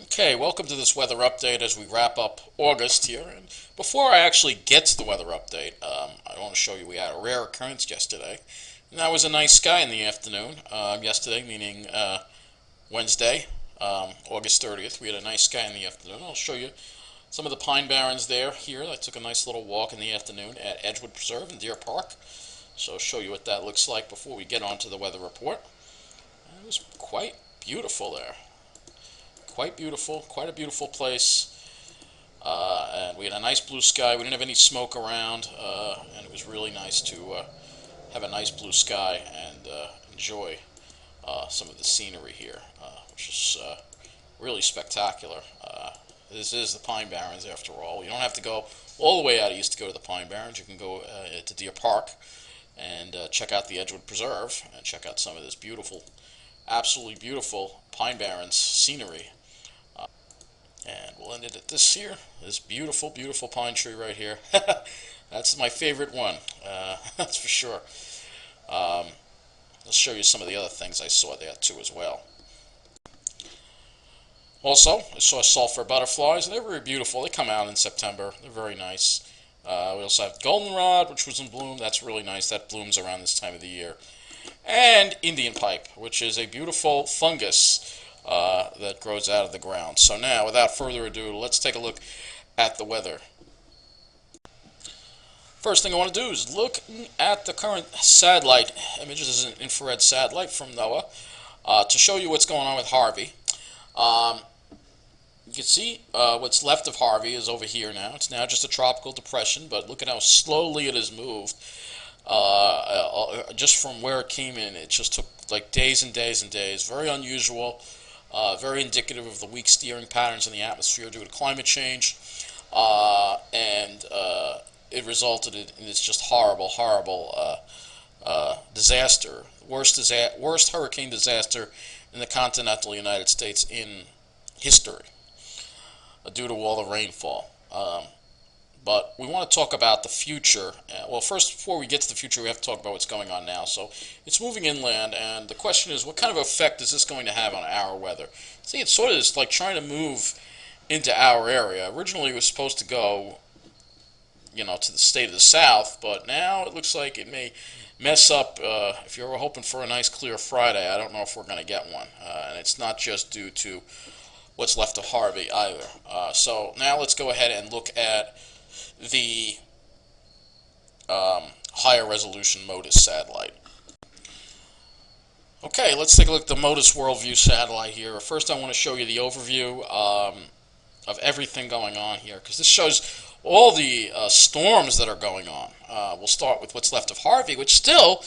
Okay, welcome to this weather update as we wrap up August here. And before I actually get to the weather update, I want to show you we had a rare occurrence yesterday. And that was a nice sky in the afternoon. Yesterday, meaning Wednesday, August 30th, we had a nice sky in the afternoon. I'll show you some of the pine barrens there. Here, I took a nice little walk in the afternoon at Edgewood Preserve in Deer Park. So I'll show you what that looks like before we get on to the weather report. It was quite beautiful there. Quite beautiful, quite a beautiful place. And we had a nice blue sky. We didn't have any smoke around, and it was really nice to have a nice blue sky and enjoy some of the scenery here, which is really spectacular. This is the Pine Barrens, after all. You don't have to go all the way out east to go to the Pine Barrens. You can go to Deer Park and check out the Edgewood Preserve and check out some of this beautiful, absolutely beautiful Pine Barrens scenery. And we'll end it at this here, this beautiful, beautiful pine tree right here. That's my favorite one, that's for sure. Let's show you some of the other things I saw there too as well. Also, I saw sulfur butterflies, and they're very beautiful. They come out in September. They're very nice. We also have goldenrod, which was in bloom. That's really nice. That blooms around this time of the year. And Indian pipe, which is a beautiful fungus that grows out of the ground. So now, without further ado, let's take a look at the weather. First thing I want to do is look at the current satellite images. This is an infrared satellite from NOAA to show you what's going on with Harvey. You can see what's left of Harvey is over here now. It's now just a tropical depression, but look at how slowly it has moved. Just from where it came in, it just took like days and days and days. Very unusual, very indicative of the weak steering patterns in the atmosphere due to climate change, and it resulted in this just horrible, horrible disaster, worst hurricane disaster in the continental United States in history, due to all the rainfall. But we want to talk about the future. Well, first, before we get to the future, we have to talk about what's going on now. So it's moving inland, and the question is, what kind of effect is this going to have on our weather? See, it's sort of just like trying to move into our area. Originally, it was supposed to go, to the state of the south, but now it looks like it may mess up. If you were hoping for a nice clear Friday, I don't know if we're going to get one. And it's not just due to what's left of Harvey either. So now let's go ahead and look at the higher resolution MODIS satellite. Okay, let's take a look at the MODIS Worldview satellite here. First, I want to show you the overview of everything going on here, because this shows all the storms that are going on. We'll start with what's left of Harvey, which still,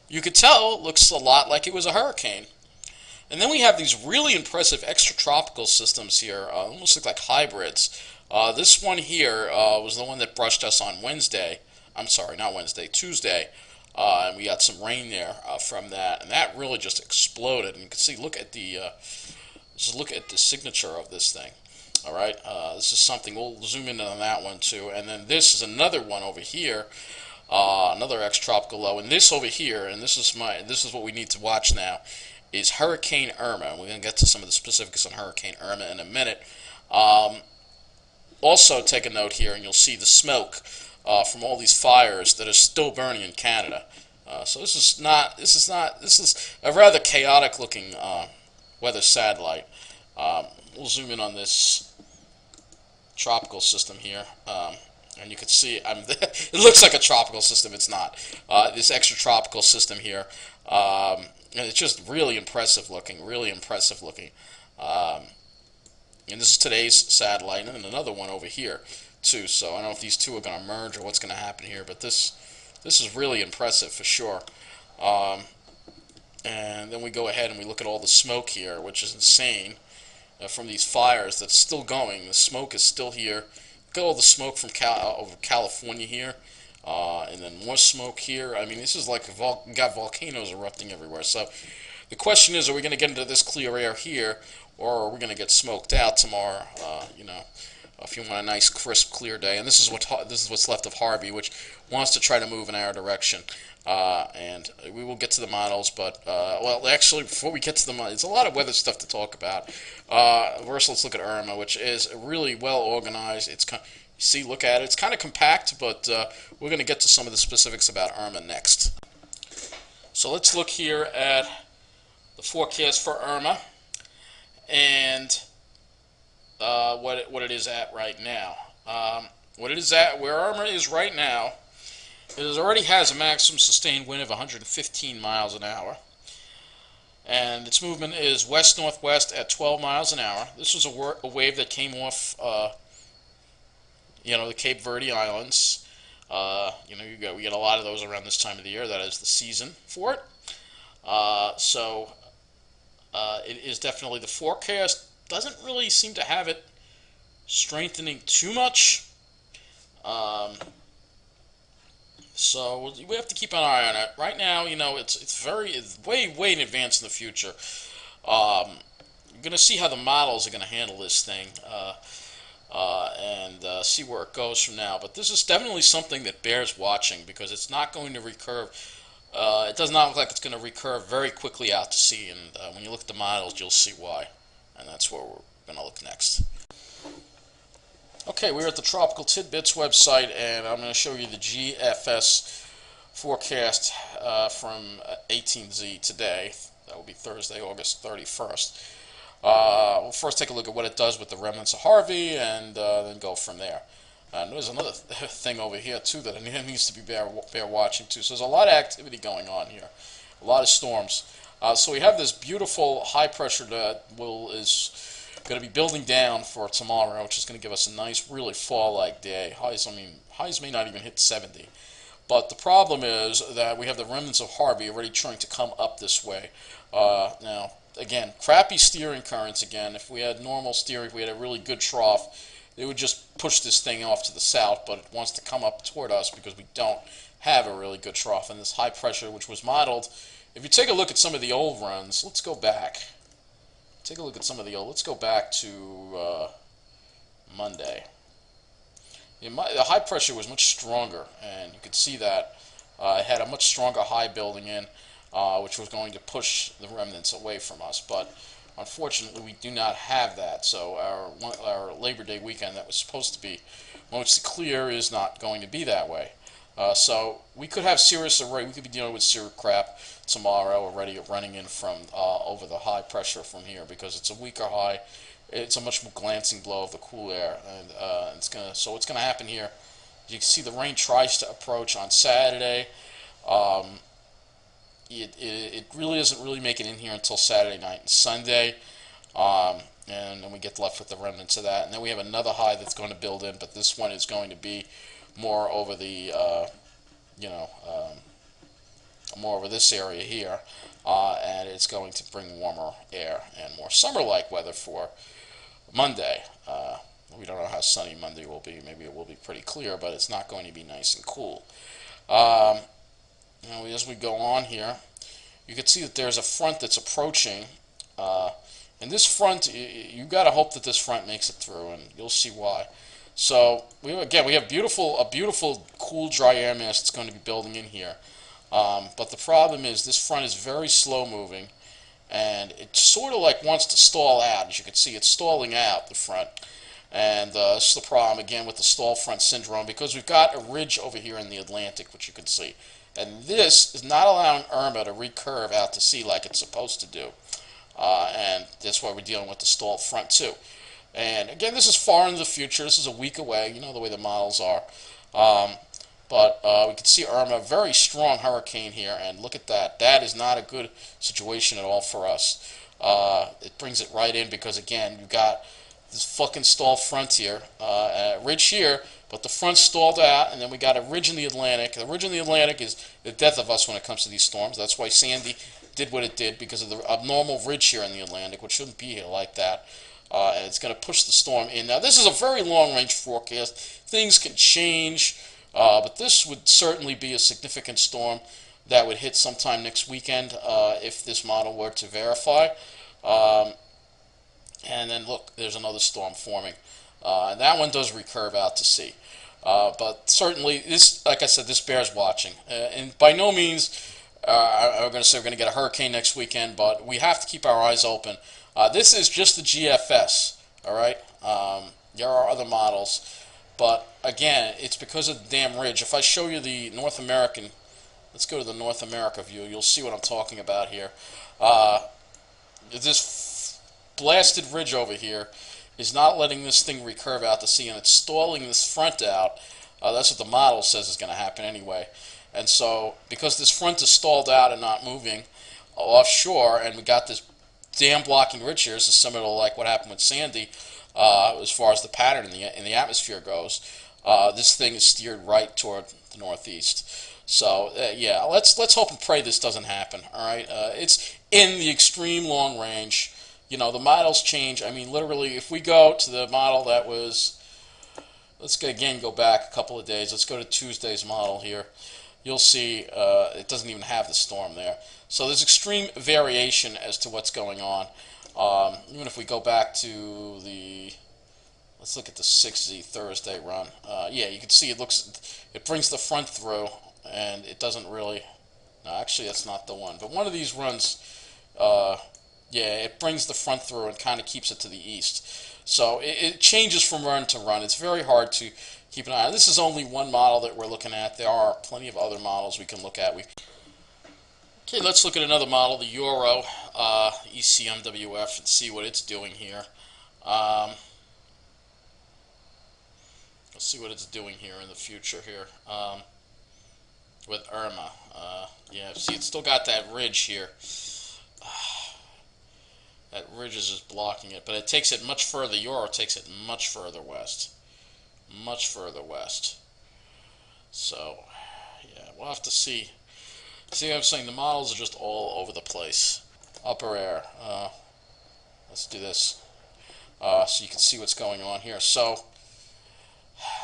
you could tell, looks a lot like it was a hurricane. And then we have these really impressive extratropical systems here, almost look like hybrids. This one here was the one that brushed us on Wednesday. I'm sorry, not Wednesday, Tuesday. And we got some rain there from that, and that really just exploded. And you can see, look at the signature of this thing. All right, this is something. We'll zoom in on that one too. And then this is another one over here, another extratropical low. And this over here, and this is what we need to watch now, is Hurricane Irma. We're going to get to some of the specifics on Hurricane Irma in a minute. Also, take a note here, and you'll see the smoke from all these fires that are still burning in Canada. So this is a rather chaotic-looking weather satellite. We'll zoom in on this tropical system here, and you can see it looks like a tropical system. It's not. This extratropical system here. And it's just really impressive looking, really impressive looking. And this is today's satellite, and then another one over here too. So I don't know if these two are going to merge or what's going to happen here, but this is really impressive for sure. And then we go ahead and we look at all the smoke here, which is insane, from these fires that's still going. The smoke is still here. Look at all the smoke from over California here. And then more smoke here. I mean, this is like we got volcanoes erupting everywhere. So the question is, are we going to get into this clear air here, or are we going to get smoked out tomorrow? if you want a nice, crisp, clear day. And this is what's left of Harvey, which wants to try to move in our direction. And we will get to the models, but well, actually, before we get to the models, it's a lot of weather stuff to talk about. First, let's look at Irma, which is really well organized. See, look at it. It's kind of compact, but we're going to get to some of the specifics about Irma next. So let's look here at the forecast for Irma and what it is at right now. What it is at, where Irma is right now, it already has a maximum sustained wind of 115 miles an hour. And its movement is west-northwest at 12 miles an hour. This was a wave that came off, the Cape Verde Islands. We get a lot of those around this time of the year. That is the season for it. It is definitely, the forecast doesn't really seem to have it strengthening too much. So we have to keep an eye on it. Right now, it's way in advance in the future. We're going to see how the models are going to handle this thing and see where it goes from now. But this is definitely something that bears watching because it's not going to recurve. It does not look like it's going to recurve very quickly out to sea. And when you look at the models, you'll see why. And that's where we're going to look next. Okay, we're at the Tropical Tidbits website, and I'm going to show you the GFS forecast from 18Z today. That will be Thursday, August 31st. We'll first take a look at what it does with the remnants of Harvey, and then go from there. And there's another thing over here, too, that needs to be bear watching, too. So there's a lot of activity going on here, a lot of storms. So we have this beautiful high pressure that is going to be building down for tomorrow, which is going to give us a nice, really fall-like day. Highs may not even hit 70. But the problem is that we have the remnants of Harvey already trying to come up this way. Now, again, crappy steering currents again. If we had normal steering, if we had a really good trough, it would just push this thing off to the south, but it wants to come up toward us because we don't have a really good trough. And this high pressure, which was modeled, if you take a look at some of the old runs, let's go back. Let's go back to Monday. The high pressure was much stronger, and you could see that it had a much stronger high building in, which was going to push the remnants away from us. But unfortunately, we do not have that. So our Labor Day weekend that was supposed to be mostly clear is not going to be that way. So we could have serious array. We could be dealing with serious crap tomorrow already running in from over the high pressure from here because it's a weaker high. It's a much more glancing blow of the cool air, and so what's gonna happen here? You can see the rain tries to approach on Saturday. It really doesn't really make it in here until Saturday night and Sunday, and then we get left with the remnants of that. And then we have another high that's going to build in, but this one is going to be more over the more over this area here, and it's going to bring warmer air and more summer-like weather for Monday. We don't know how sunny Monday will be. Maybe it will be pretty clear, but it's not going to be nice and cool. As we go on here, you can see that there's a front that's approaching, and this front, you've got to hope that this front makes it through, and you'll see why. So we have a beautiful, cool, dry air mass that's going to be building in here. But the problem is this front is very slow moving, and it sort of like wants to stall out. As you can see, it's stalling out the front, and this is the problem again with the stall front syndrome because we've got a ridge over here in the Atlantic, which you can see, and this is not allowing Irma to recurve out to sea like it's supposed to do, and that's why we're dealing with the stalled front too. And again, this is far into the future. This is a week away. You know the way the models are. But we can see Irma, very strong hurricane here, and look at that. That is not a good situation at all for us. It brings it right in because, again, you've got this fucking stalled front here, ridge here, but the front stalled out, and then we got a ridge in the Atlantic. The ridge in the Atlantic is the death of us when it comes to these storms. That's why Sandy did what it did, because of the abnormal ridge here in the Atlantic, which shouldn't be here like that. And it's going to push the storm in. Now, this is a very long-range forecast. Things can change, but this would certainly be a significant storm that would hit sometime next weekend if this model were to verify. And then look, there's another storm forming. And that one does recurve out to sea. But certainly, this, like I said, this bears watching. And by no means I'm going to say we're going to get a hurricane next weekend, but we have to keep our eyes open. This is just the GFS, all right? There are other models, but again, it's because of the damn ridge. If I show you the North American, let's go to the North America view, you'll see what I'm talking about here. This blasted ridge over here is not letting this thing recurve out to sea, and it's stalling this front out. That's what the model says is going to happen anyway. And so, because this front is stalled out and not moving offshore, and we got this dam blocking ridge here, this is similar to like what happened with Sandy, as far as the pattern in the atmosphere goes. This thing is steered right toward the northeast. So yeah, let's hope and pray this doesn't happen. All right, it's in the extreme long range. You know, the models change. I mean, literally, if we go to the model that was, let's again go back a couple of days. Let's go to Tuesday's model here. You'll see it doesn't even have the storm there. So there's extreme variation as to what's going on. Even if we go back to the, let's look at the 6Z Thursday run. Yeah, you can see it brings the front through, and it doesn't really, no, actually that's not the one. But one of these runs, yeah, it brings the front through and kind of keeps it to the east. So it changes from run to run. It's very hard to keep an eye on. This is only one model that we're looking at. There are plenty of other models we can look at. Okay, let's look at another model, the Euro ECMWF, and see what it's doing here. Let's see what it's doing here in the future here with Irma. Yeah, see, it's still got that ridge here. That ridge is just blocking it, but it takes it much further. Euro takes it much further west. Much further west. So, yeah, we'll have to see. See what I'm saying? The models are just all over the place. Upper air. Let's do this. So you can see what's going on here. So,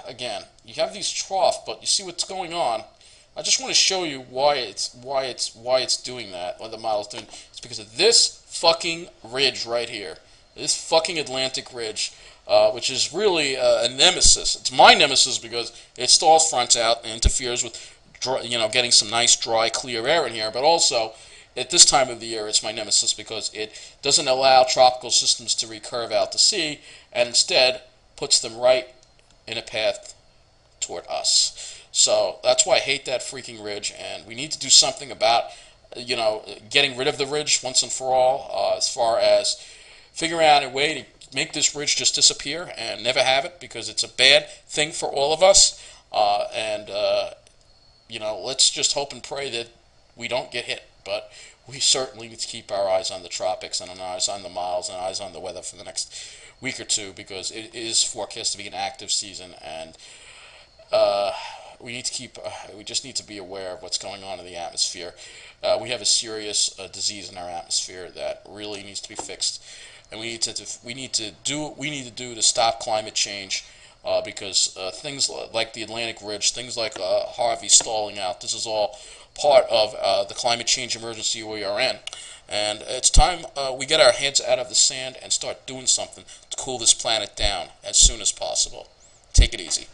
again, you have these trough, but you see what's going on. I just want to show you why it's doing that. What the model's doing. It's because of this fucking ridge right here. This fucking Atlantic ridge, which is really a nemesis. It's my nemesis because it stalls fronts out and interferes with, getting some nice, dry, clear air in here. But also, at this time of the year, it's my nemesis because it doesn't allow tropical systems to recurve out to sea, and instead puts them right in a path toward us. So that's why I hate that freaking ridge, and we need to do something about, getting rid of the ridge once and for all, as far as figuring out a way to make this ridge just disappear and never have it, because it's a bad thing for all of us. Let's just hope and pray that we don't get hit. But we certainly need to keep our eyes on the tropics and our eyes on the models and eyes on the weather for the next week or two, because it is forecast to be an active season, and we just need to be aware of what's going on in the atmosphere. We have a serious disease in our atmosphere that really needs to be fixed, and we need to do what we need to do to stop climate change, because things like the Atlantic Ridge, things like Harvey stalling out, this is all part of the climate change emergency we are in. And it's time we get our heads out of the sand and start doing something to cool this planet down as soon as possible. Take it easy.